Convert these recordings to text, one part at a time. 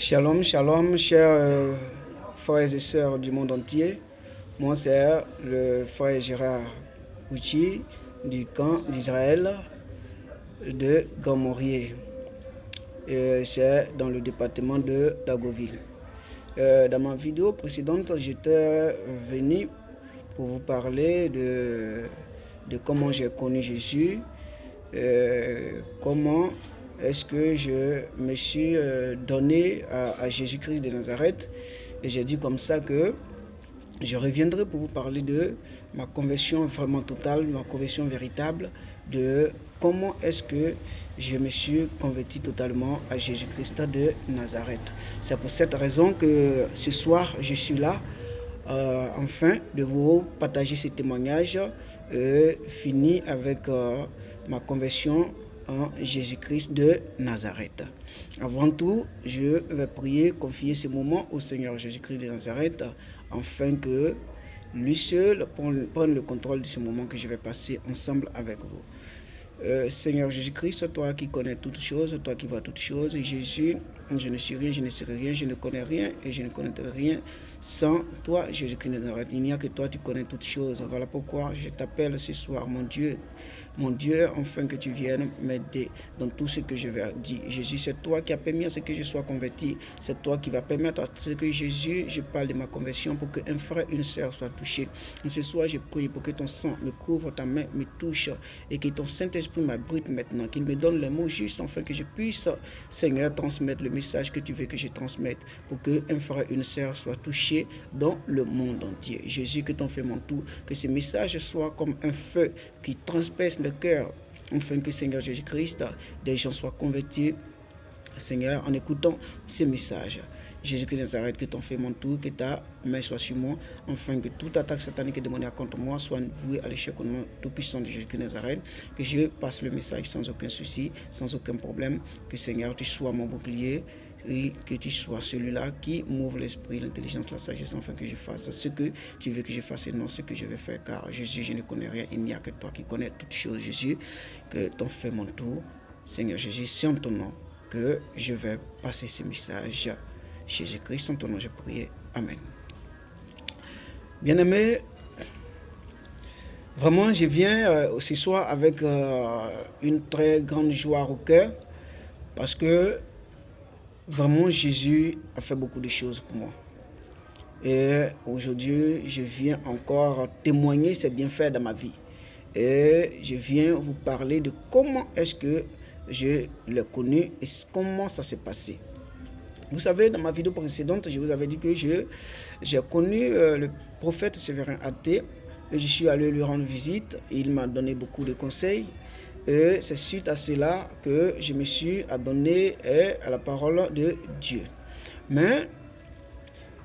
Shalom, shalom, chers frères et sœurs du monde entier. Moi, c'est le frère Gérard Kouchi du camp d'Israël de Gamorier. C'est dans le département de Dagoville. Dans ma vidéo précédente, j'étais venu pour vous parler de comment j'ai connu Jésus, comment est-ce que je me suis donné à Jésus-Christ de Nazareth. Et j'ai dit comme ça que je reviendrai pour vous parler de ma conversion vraiment totale, ma conversion véritable, de comment est-ce que je me suis converti totalement à Jésus-Christ de Nazareth. C'est pour cette raison que ce soir, je suis là, enfin, de vous partager ce témoignage fini avec ma conversion en Jésus-Christ de Nazareth. Avant tout, je vais prier, confier ce moment au Seigneur Jésus-Christ de Nazareth, afin que lui seul prenne le contrôle de ce moment que je vais passer ensemble avec vous. Seigneur Jésus-Christ, toi qui connais toutes choses, toi qui vois toutes choses, Jésus, je ne suis rien, je ne serai rien, je ne connais rien et je ne connaîtrai rien sans toi, Jésus-Christ de Nazareth. Il n'y a que toi, tu connais toutes choses. Voilà pourquoi je t'appelle ce soir, mon Dieu, afin que tu viennes m'aider dans tout ce que je vais dire. Jésus, c'est toi qui as permis à ce que je sois converti. C'est toi qui vas permettre à ce que Jésus, je parle de ma conversion pour qu'un frère, une sœur soient touchés. Ce soir, je prie pour que ton sang me couvre, ta main me touche et que ton Saint-Esprit m'abrite maintenant, qu'il me donne les mots justes afin que je puisse, Seigneur, transmettre le message que tu veux que je transmette pour qu'un frère, une sœur soient touchés dans le monde entier. Jésus, que ton fait mon tout, que ce message soit comme un feu qui transperce le cœur, afin que, Seigneur Jésus-Christ, des gens soient convertis, Seigneur, en écoutant ces messages. Jésus-Christ de Nazareth, que ton fait mon tour, que ta main soit sur moi, afin que toute attaque satanique et démoniaque contre moi soit vouée à l'échec au nom tout-puissant de Jésus-Christ de Nazareth, que je passe le message sans aucun souci, sans aucun problème, que, Seigneur, tu sois mon bouclier, et que tu sois celui-là qui m'ouvre l'esprit, l'intelligence, la sagesse, afin que je fasse ce que tu veux que je fasse et non ce que je vais faire. Car Jésus, je ne connais rien, il n'y a que toi qui connais toutes choses. Jésus, que ton fait mon tour. Seigneur Jésus, c'est en ton nom que je vais passer ce message. Jésus-Christ, en ton nom, je prie. Amen. Bien-aimés, vraiment, je viens ce soir avec une très grande joie au cœur, parce que vraiment, Jésus a fait beaucoup de choses pour moi. Et aujourd'hui, je viens encore témoigner ses bienfaits dans ma vie. Et je viens vous parler de comment est-ce que je l'ai connu et comment ça s'est passé. Vous savez, dans ma vidéo précédente, je vous avais dit que j'ai connu le prophète Séverin Athée et je suis allé lui rendre visite. Il m'a donné beaucoup de conseils. Et c'est suite à cela que je me suis adonné à la parole de Dieu. Mais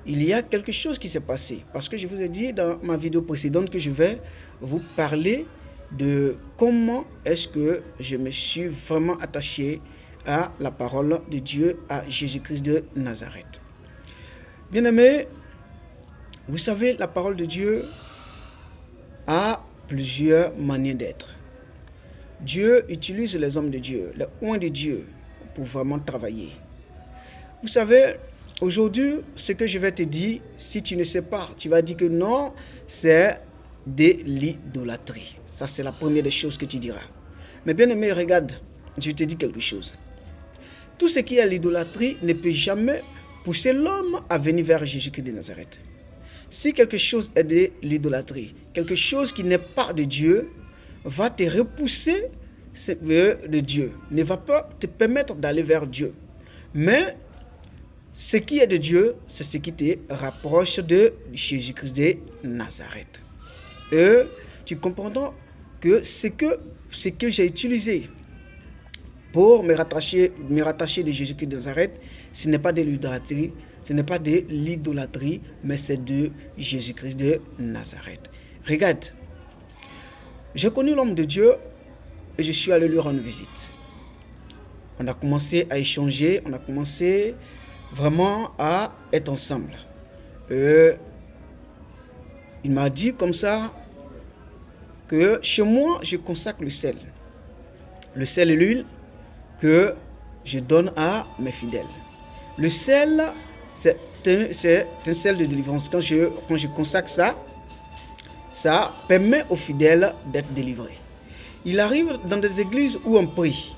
il y a quelque chose qui s'est passé. Parce que je vous ai dit dans ma vidéo précédente que je vais vous parler de comment est-ce que je me suis vraiment attaché à la parole de Dieu, à Jésus-Christ de Nazareth. Bien-aimés, vous savez, la parole de Dieu a plusieurs manières d'être. Dieu utilise les hommes de Dieu, les oints de Dieu, pour vraiment travailler. Vous savez, aujourd'hui, ce que je vais te dire, si tu ne sais pas, tu vas dire que non, c'est de l'idolâtrie. Ça, c'est la première des choses que tu diras. Mais bien aimé, regarde, je te dis quelque chose. Tout ce qui est l'idolâtrie ne peut jamais pousser l'homme à venir vers Jésus-Christ de Nazareth. Si quelque chose est de l'idolâtrie, quelque chose qui n'est pas de Dieu, va te repousser de Dieu, ne va pas te permettre d'aller vers Dieu. Mais ce qui est de Dieu, c'est ce qui te rapproche de Jésus-Christ de Nazareth. Et tu comprends que ce que j'ai utilisé pour me rattacher de Jésus-Christ de Nazareth, ce n'est pas de l'idolâtrie, mais c'est de Jésus-Christ de Nazareth. Regarde, j'ai connu l'homme de Dieu et je suis allé lui rendre visite. On a commencé à échanger, on a commencé vraiment à être ensemble. Il m'a dit comme ça que chez moi, je consacre le sel et l'huile que je donne à mes fidèles. Le sel, c'est un sel de délivrance. Quand je consacre ça, ça permet aux fidèles d'être délivrés. Il arrive dans des églises où on prie,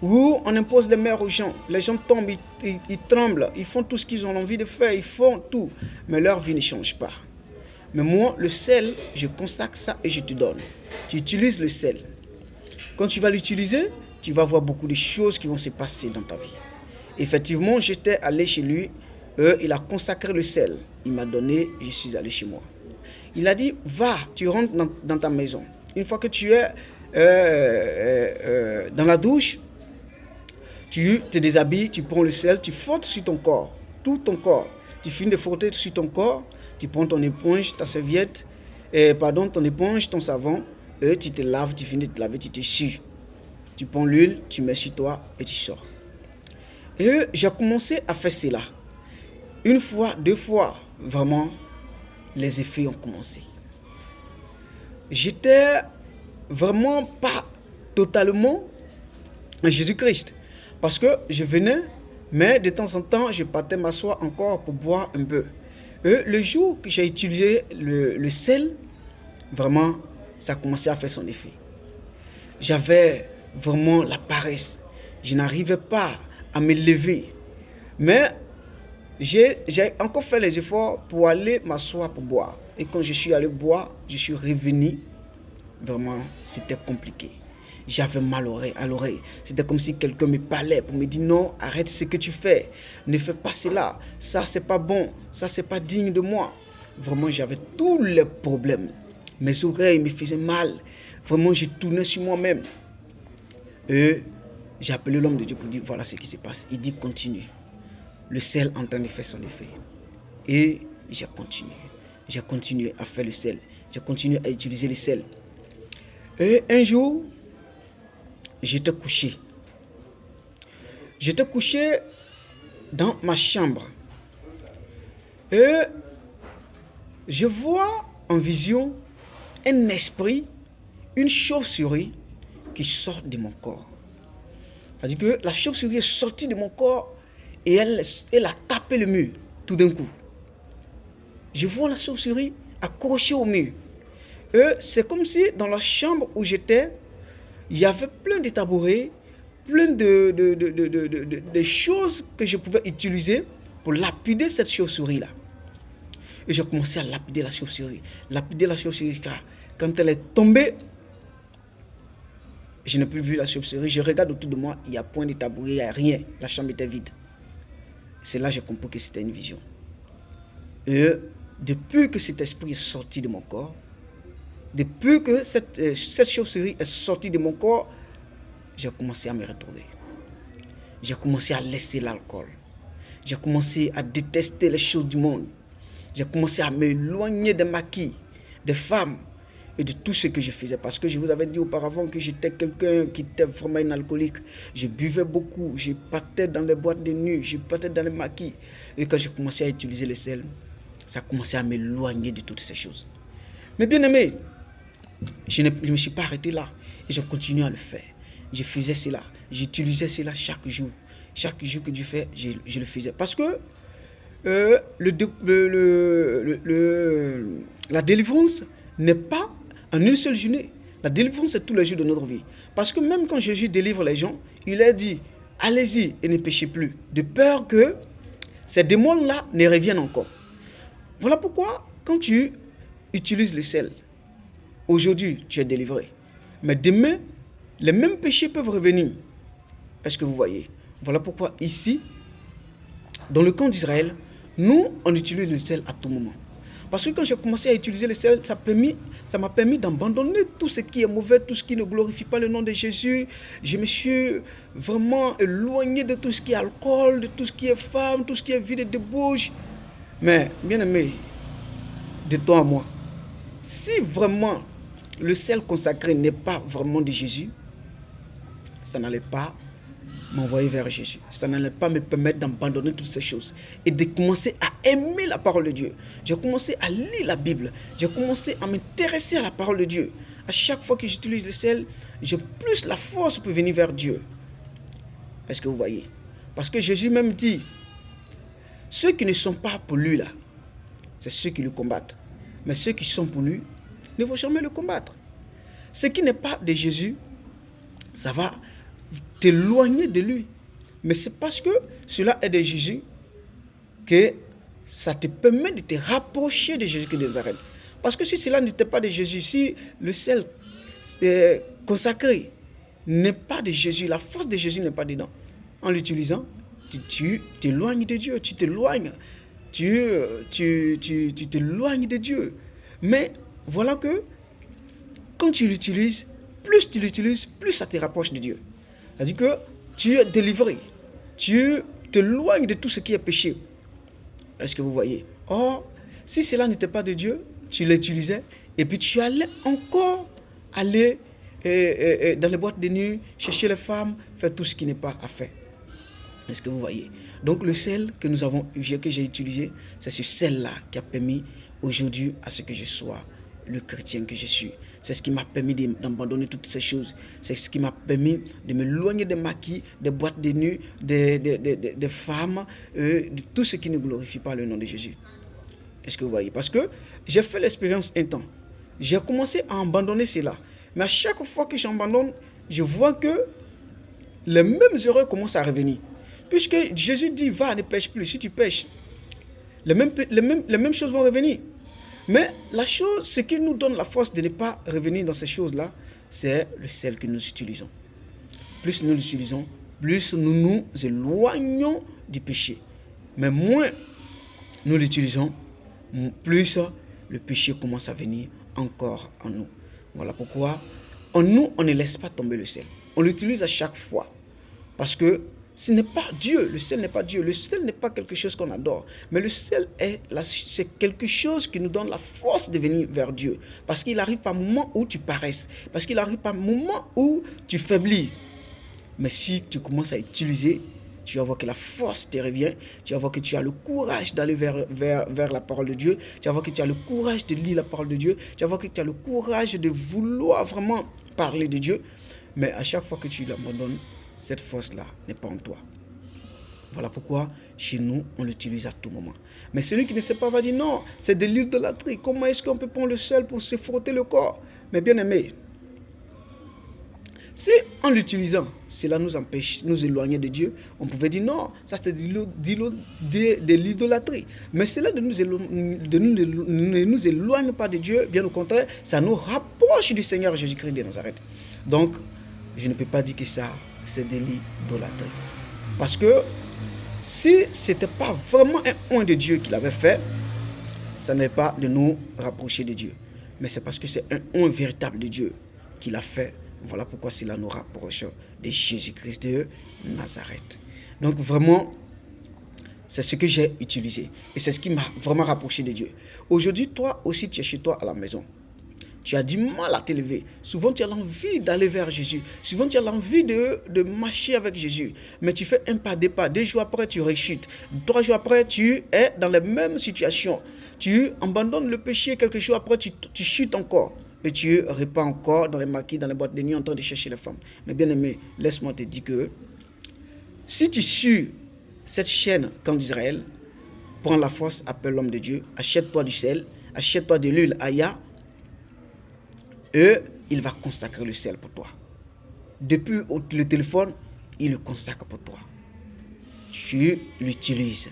où on impose les mains aux gens. Les gens tombent, ils tremblent, ils font tout ce qu'ils ont envie de faire, ils font tout. Mais leur vie ne change pas. Mais moi, le sel, je consacre ça et je te donne. Tu utilises le sel. Quand tu vas l'utiliser, tu vas voir beaucoup de choses qui vont se passer dans ta vie. Effectivement, j'étais allé chez lui, il a consacré le sel. Il m'a donné, je suis allé chez moi. Il a dit, va, tu rentres dans ta maison. Une fois que tu es dans la douche, tu te déshabilles, tu prends le sel, tu frottes sur ton corps, tout ton corps. Tu finis de frotter sur ton corps, tu prends ton éponge, ta serviette, ton éponge, ton savon, et tu te laves, tu finis de te laver, tu te sues. Tu prends l'huile, tu mets sur toi et tu sors. Et j'ai commencé à faire cela. Une fois, deux fois, vraiment, les effets ont commencé. J'étais vraiment pas totalement en Jésus-Christ. Parce que je venais, mais de temps en temps, je partais m'asseoir encore pour boire un peu. Et le jour que j'ai utilisé le sel, vraiment, ça a commencé à faire son effet. J'avais vraiment la paresse. Je n'arrivais pas à me lever. Mais j'ai encore fait les efforts pour aller m'asseoir pour boire. Et quand je suis allé boire, je suis revenu. Vraiment, c'était compliqué. J'avais mal à l'oreille. C'était comme si quelqu'un me parlait pour me dire non, arrête ce que tu fais. Ne fais pas cela. Ça, c'est pas bon. Ça, c'est pas digne de moi. Vraiment, j'avais tous les problèmes. Mes oreilles me faisaient mal. Vraiment, je tournais sur moi-même. Et j'ai appelé l'homme de Dieu pour dire voilà ce qui se passe. Il dit continue. Le sel en train de faire son effet. Et j'ai continué. J'ai continué à faire le sel. J'ai continué à utiliser le sel. Et un jour, j'étais couché. J'étais couché dans ma chambre. Et je vois en vision un esprit, une chauve-souris qui sort de mon corps. C'est-à-dire que la chauve-souris est sortie de mon corps et elle a tapé le mur tout d'un coup. Je vois la chauve-souris accrochée au mur. Et c'est comme si dans la chambre où j'étais, il y avait plein de tabourets, plein de choses que je pouvais utiliser pour lapider cette chauve-souris-là. Et j'ai commencé à lapider la chauve-souris. Lapider la chauve-souris, car quand elle est tombée, je n'ai plus vu la chauve-souris. Je regarde autour de moi, il n'y a point de tabouret, il n'y a rien. La chambre était vide. C'est là que j'ai compris que c'était une vision. Et depuis que cet esprit est sorti de mon corps, depuis que cette chauve-souris est sortie de mon corps, j'ai commencé à me retrouver. J'ai commencé à laisser l'alcool. J'ai commencé à détester les choses du monde. J'ai commencé à m'éloigner des maquis, des femmes et de tout ce que je faisais. Parce que je vous avais dit auparavant que j'étais quelqu'un qui était vraiment un alcoolique. Je buvais beaucoup, je partais dans les boîtes de nuit, je partais dans les maquis. Et quand j'ai commencé à utiliser le sel, ça a commencé à m'éloigner de toutes ces choses. Mais bien aimé, je ne me suis pas arrêté là. Et je continue à le faire. Je faisais cela. J'utilisais cela chaque jour. Chaque jour que Dieu fait, je le faisais. Parce que la délivrance n'est pas en une seule journée. La délivrance, c'est tous les jours de notre vie. Parce que même quand Jésus délivre les gens, il a dit, allez-y et ne péchez plus. De peur que ces démons-là ne reviennent encore. Voilà pourquoi, quand tu utilises le sel, aujourd'hui, tu es délivré. Mais demain, les mêmes péchés peuvent revenir. Est-ce que vous voyez? Voilà pourquoi ici, dans le camp d'Israël, nous, on utilise le sel à tout moment. Parce que quand j'ai commencé à utiliser le sel, ça m'a permis d'abandonner tout ce qui est mauvais, tout ce qui ne glorifie pas le nom de Jésus. Je me suis vraiment éloigné de tout ce qui est alcool, de tout ce qui est femme, tout ce qui est vie de débauche. Mais, bien aimé, de toi à moi, si vraiment le sel consacré n'est pas vraiment de Jésus, ça n'allait pas m'envoyer vers Jésus. Ça n'allait pas me permettre d'abandonner toutes ces choses et de commencer à aimer la parole de Dieu. J'ai commencé à lire la Bible. J'ai commencé à m'intéresser à la parole de Dieu. À chaque fois que j'utilise le sel, j'ai plus la force pour venir vers Dieu. Est-ce que vous voyez? Parce que Jésus même dit, Ceux qui ne sont pas pour lui, là, c'est ceux qui le combattent. Mais ceux qui sont pour lui ne vont jamais le combattre. Ce qui n'est pas de Jésus, ça va t'éloigner de lui. Mais c'est parce que cela est de Jésus que ça te permet de te rapprocher de Jésus de Nazareth. Parce que si cela n'était pas de Jésus, si le sel consacré n'est pas de Jésus, la force de Jésus n'est pas dedans, en l'utilisant, tu t'éloignes de Dieu, tu t'éloignes, tu t'éloignes de Dieu. Mais voilà que quand tu l'utilises, plus ça te rapproche de Dieu. C'est-à-dire que tu es délivré, tu t'éloignes de tout ce qui est péché. Est-ce que vous voyez? Or, si cela n'était pas de Dieu, tu l'utilisais et puis tu allais encore aller dans les boîtes de nuit, chercher les femmes, faire tout ce qui n'est pas à faire. Est-ce que vous voyez? Donc le sel que j'ai utilisé, c'est ce sel-là qui a permis aujourd'hui à ce que je sois le chrétien que je suis. C'est ce qui m'a permis d'abandonner toutes ces choses. C'est ce qui m'a permis de m'éloigner des maquis, des boîtes de nuit, des femmes, de tout ce qui ne glorifie pas le nom de Jésus. Est-ce que vous voyez? Parce que j'ai fait l'expérience un temps. J'ai commencé à abandonner cela. Mais à chaque fois que j'abandonne, je vois que les mêmes erreurs commencent à revenir. Puisque Jésus dit, va, ne pêche plus. Si tu pêches, les mêmes choses vont revenir. Mais la chose, ce qui nous donne la force de ne pas revenir dans ces choses-là, c'est le sel que nous utilisons. Plus nous l'utilisons, plus nous nous éloignons du péché. Mais moins nous l'utilisons, plus le péché commence à venir encore en nous. Voilà pourquoi en nous, on ne laisse pas tomber le sel. On l'utilise à chaque fois. Parce que ce n'est pas Dieu, le sel n'est pas Dieu, le sel n'est pas quelque chose qu'on adore, mais le sel c'est quelque chose qui nous donne la force de venir vers Dieu, parce qu'il arrive par moments où tu paresses, parce qu'il arrive par moments où tu faiblis, mais si tu commences à utiliser, tu vas voir que la force te revient, tu vas voir que tu as le courage d'aller vers la parole de Dieu, tu vas voir que tu as le courage de lire la parole de Dieu, tu vas voir que tu as le courage de vouloir vraiment parler de Dieu, mais à chaque fois que tu l'abandonnes, cette force-là n'est pas en toi. Voilà pourquoi, chez nous, on l'utilise à tout moment. Mais celui qui ne sait pas va dire non, c'est de l'idolâtrie. Comment est-ce qu'on peut prendre le sel pour se frotter le corps? Mais bien aimé, si en l'utilisant, cela nous empêche, nous éloigner de Dieu, on pouvait dire non, ça c'est de l'idolâtrie. Mais cela ne nous éloigne pas de Dieu, bien au contraire, ça nous rapproche du Seigneur Jésus-Christ de Nazareth. Donc, je ne peux pas dire que ça, c'est de l'idolâtrie. Parce que si ce n'était pas vraiment un oint de Dieu qu'il avait fait, ça n'est pas de nous rapprocher de Dieu. Mais c'est parce que c'est un oint véritable de Dieu qu'il a fait. Voilà pourquoi cela nous rapproche de Jésus-Christ de Nazareth. Donc vraiment, c'est ce que j'ai utilisé. Et c'est ce qui m'a vraiment rapproché de Dieu. Aujourd'hui, toi aussi, tu es chez toi à la maison. Tu as du mal à t'élever. Souvent, tu as l'envie d'aller vers Jésus. Souvent, tu as l'envie de marcher avec Jésus. Mais tu fais un pas, 2 pas. 2 jours après, tu rechutes. 3 jours après, tu es dans la même situation. Tu abandonnes le péché. Quelques jours après, tu chutes encore. Et tu repars encore dans les maquis, dans les boîtes de nuit, en train de chercher les femmes. Mais bien aimé, laisse-moi te dire que si tu suis cette chaîne comme d'Israël, prends la force, appelle l'homme de Dieu, achète-toi du sel, achète-toi de l'huile Aya, et il va consacrer le sel pour toi. Depuis le téléphone, il le consacre pour toi. Tu l'utilises.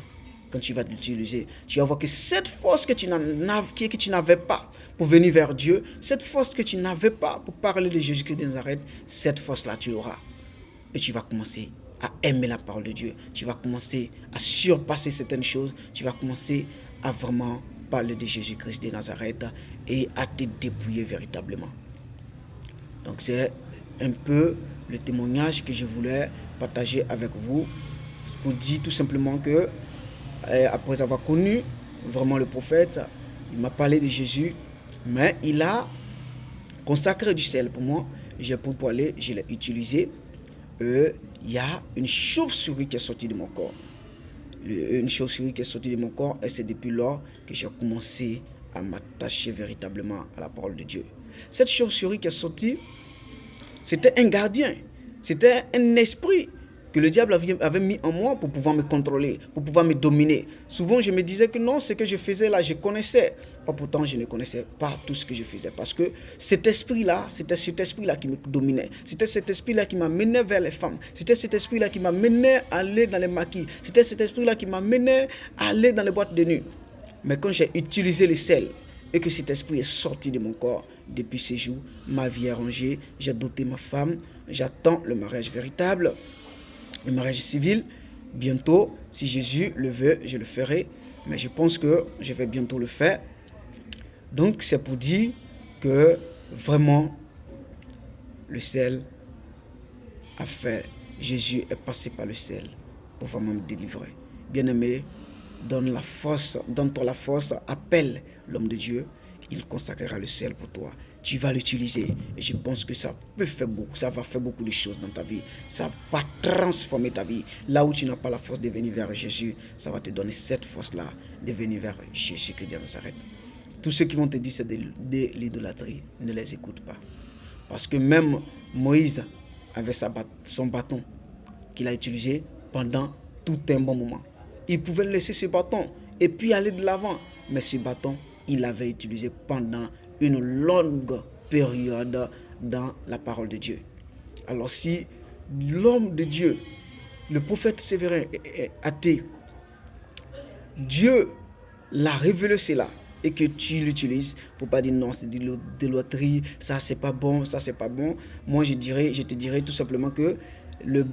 Quand tu vas l'utiliser, tu vas voir que cette force que tu n'avais pas pour venir vers Dieu, cette force que tu n'avais pas pour parler de Jésus-Christ de Nazareth, cette force-là, tu l'auras. Et tu vas commencer à aimer la parole de Dieu. Tu vas commencer à surpasser certaines choses. Tu vas commencer à vraiment parler de Jésus-Christ de Nazareth et à te dépouiller véritablement. Donc c'est un peu le témoignage que je voulais partager avec vous pour dire tout simplement que après avoir connu vraiment le prophète, il m'a parlé de Jésus, mais il a consacré du sel pour moi. J'ai pris pour aller, je l'ai utilisé. Il y a une chauve-souris qui est sortie de mon corps. Une chauve-souris qui est sortie de mon corps, et c'est depuis lors que j'ai commencé à m'attacher véritablement à la parole de Dieu. Cette chauve-souris qui est sortie, c'était un gardien, c'était un esprit que le diable avait mis en moi pour pouvoir me contrôler, pour pouvoir me dominer. Souvent, je me disais que non, ce que je faisais là, je connaissais. Or, pourtant, je ne connaissais pas tout ce que je faisais. Parce que cet esprit-là, c'était cet esprit-là qui me dominait. C'était cet esprit-là qui m'amenait vers les femmes. C'était cet esprit-là qui m'amenait à aller dans les maquis. C'était cet esprit-là qui m'amenait à aller dans les boîtes de nuit. Mais quand j'ai utilisé le sel et que cet esprit est sorti de mon corps, depuis ce jour, ma vie est rangée. J'ai doté ma femme. J'attends le mariage véritable. Le mariage civil, bientôt, si Jésus le veut, je le ferai. Mais je pense que je vais bientôt le faire. Donc, c'est pour dire que vraiment, le sel a fait. Jésus est passé par le sel pour vraiment me délivrer. Bien-aimé, donne-toi la force, appelle l'homme de Dieu. Il consacrera le sel pour toi. Tu vas l'utiliser et je pense que ça va faire beaucoup de choses dans ta vie. Ça va transformer ta vie. Là où tu n'as pas la force de venir vers Jésus, ça va te donner cette force-là de venir vers Jésus qui est de Nazareth. Tous ceux qui vont te dire c'est de l'idolâtrie, ne les écoute pas. Parce que même Moïse avait son bâton qu'il a utilisé pendant tout un bon moment. Il pouvait laisser ce bâton et puis aller de l'avant. Mais ce bâton, il l'avait utilisé pendant une longue période dans la parole de Dieu. Alors si l'homme de Dieu, le prophète Sévérin est athée, Dieu l'a révélé cela et que tu l'utilises, il ne faut pas dire non, c'est de l'idolâtrie, ça c'est pas bon, ça c'est pas bon. Moi je te dirais tout simplement que le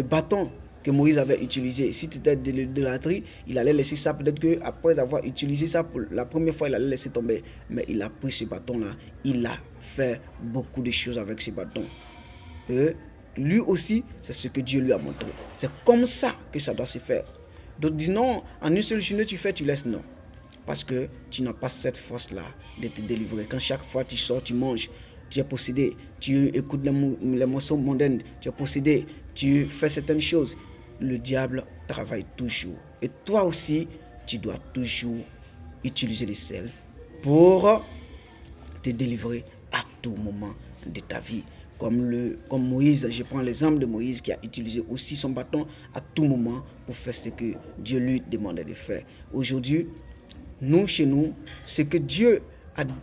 bâton que Moïse avait utilisé, si c'était de l'idolâtrie, il allait laisser ça, peut-être qu'après avoir utilisé ça pour la première fois, il allait laisser tomber. Mais il a pris ce bâton-là, il a fait beaucoup de choses avec ce bâton. Et lui aussi, c'est ce que Dieu lui a montré. C'est comme ça que ça doit se faire. D'autres disent non, en une seule journée tu fais, tu laisses, non. Parce que tu n'as pas cette force-là de te délivrer. Quand chaque fois tu sors, tu manges, tu es possédé, tu écoutes les morceaux mondains, tu es possédé, tu fais certaines choses. Le diable travaille toujours. Et toi aussi, tu dois toujours utiliser le sel pour te délivrer à tout moment de ta vie. Comme Moïse, je prends l'exemple de Moïse qui a utilisé aussi son bâton à tout moment pour faire ce que Dieu lui demandait de faire. Aujourd'hui, chez nous, ce que Dieu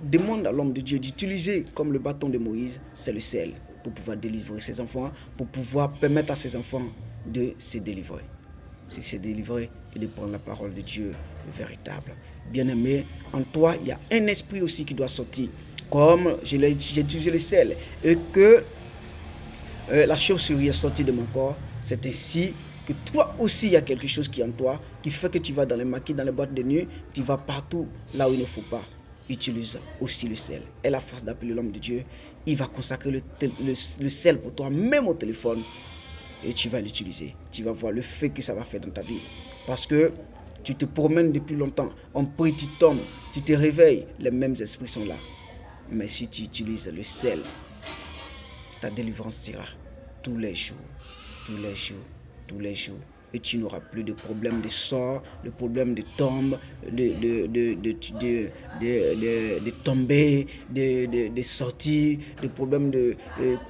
demande à l'homme de Dieu d'utiliser comme le bâton de Moïse, c'est le sel pour pouvoir délivrer ses enfants, pour pouvoir permettre à ses enfants de se délivrer. C'est se délivrer et de prendre la parole de Dieu véritable. Bien-aimé, en toi, il y a un esprit aussi qui doit sortir. Comme j'ai utilisé le sel et que la chauve-souris est sortie de mon corps, c'est ainsi que toi aussi, il y a quelque chose qui est en toi, qui fait que tu vas dans les maquis, dans les boîtes de nuit, tu vas partout là où il ne faut pas. Utilise aussi le sel. Et la force d'appeler l'homme de Dieu, il va consacrer le sel pour toi, même au téléphone. Et tu vas l'utiliser. Tu vas voir le fait que ça va faire dans ta vie. Parce que tu te promènes depuis longtemps. On prie, tu tombes, tu te réveilles. Les mêmes esprits sont là. Mais si tu utilises le sel, ta délivrance sera tous les jours. Tous les jours. Tous les jours. Et tu n'auras plus de problème de sort, de problème de tombe, de tomber, de sortir, de problème de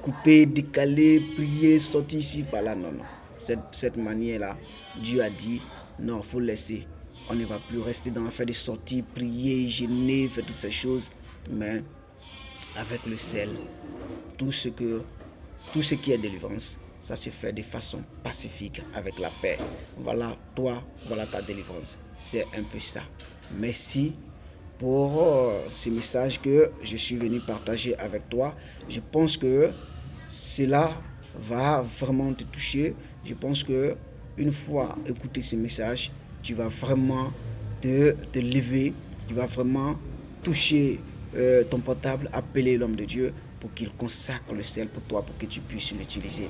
couper, décaler, prier, sortir ici, par là. Non, non. Cette manière-là, Dieu a dit, non, il faut laisser. On ne va plus rester dans l'affaire de sortir, prier, gêner, faire toutes ces choses. Mais avec le sel, tout ce qui est délivrance, ça se fait de façon pacifique, avec la paix. Voilà toi, voilà ta délivrance. C'est un peu ça. Merci pour ce message que je suis venu partager avec toi. Je pense que cela va vraiment te toucher. Je pense que une fois écouté ce message, tu vas vraiment te lever. Tu vas vraiment toucher ton portable, appeler l'homme de Dieu pour qu'il consacre le sel pour toi, pour que tu puisses l'utiliser.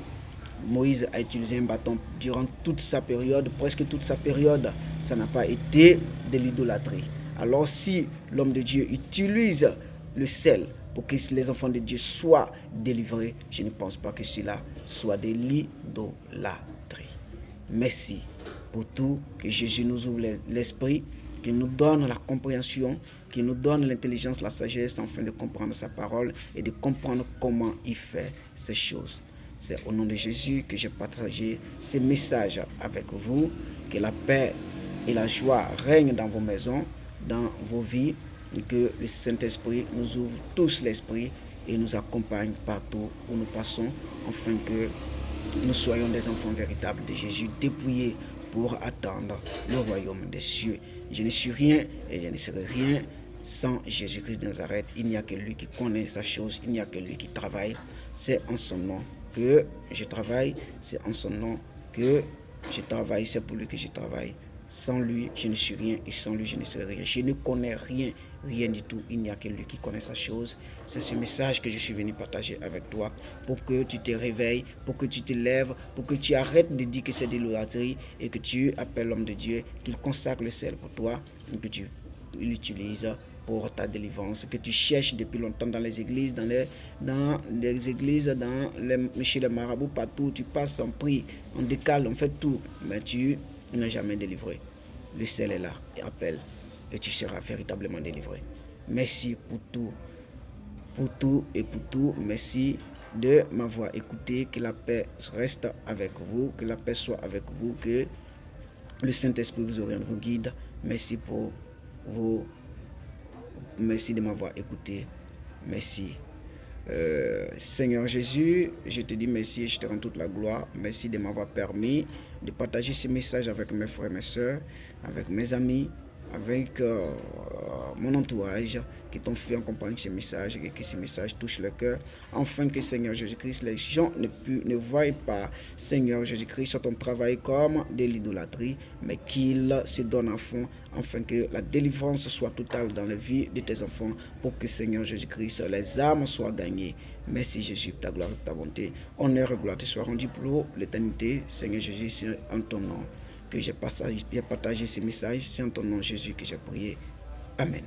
Moïse a utilisé un bâton durant toute sa période, presque toute sa période, ça n'a pas été de l'idolâtrie. Alors si l'homme de Dieu utilise le sel pour que les enfants de Dieu soient délivrés, je ne pense pas que cela soit de l'idolâtrie. Merci pour tout, que Jésus nous ouvre l'esprit, qu'il nous donne la compréhension, qu'il nous donne l'intelligence, la sagesse, afin de comprendre sa parole et de comprendre comment il fait ces choses. C'est au nom de Jésus que j'ai partagé ces messages avec vous. Que la paix et la joie règnent dans vos maisons, dans vos vies. Et que le Saint-Esprit nous ouvre tous l'esprit et nous accompagne partout où nous passons, afin que nous soyons des enfants véritables de Jésus, dépouillés pour attendre le royaume des cieux. Je ne suis rien et je ne serai rien sans Jésus-Christ de Nazareth. Il n'y a que lui qui connaît sa chose, il n'y a que lui qui travaille. C'est en son nom que je travaille, c'est en son nom que je travaille, c'est pour lui que je travaille. Sans lui, je ne suis rien et sans lui, je ne serai rien. Je ne connais rien, rien du tout. Il n'y a que lui qui connaît sa chose. C'est ce message que je suis venu partager avec toi pour que tu te réveilles, pour que tu te lèves, pour que tu arrêtes de dire que c'est de l'idolâtrie et que tu appelles l'homme de Dieu, qu'il consacre le sel pour toi et que tu l'utilises pour ta délivrance, que tu cherches depuis longtemps dans les églises, chez les marabouts, partout. Tu passes en prix, on décale, on fait tout, mais tu n'as jamais délivré. Le sel est là, et appelle, et tu seras véritablement délivré. Merci pour tout et pour tout. Merci de m'avoir écouté. Que la paix reste avec vous, que la paix soit avec vous, que le Saint-Esprit vous oriente, vous guide. Merci merci de m'avoir écouté. Merci. Seigneur Jésus, je te dis merci et je te rends toute la gloire. Merci de m'avoir permis de partager ces messages avec mes frères et mes soeurs, avec mes amis, avec mon entourage qui t'ont fait accompagner ces messages et que ces messages touchent le cœur, afin que Seigneur Jésus-Christ, les gens ne voient pas Seigneur Jésus-Christ sur ton travail comme de l'idolâtrie, mais qu'ils se donnent à fond, afin que la délivrance soit totale dans la vie de tes enfants, pour que Seigneur Jésus-Christ, les âmes soient gagnées. Merci Jésus, ta gloire et ta bonté. Honneur et gloire te soient rendus pour l'éternité. Seigneur Jésus, c'est en ton nom que j'ai partagé ces messages. C'est en ton nom Jésus que j'ai prié. Amen.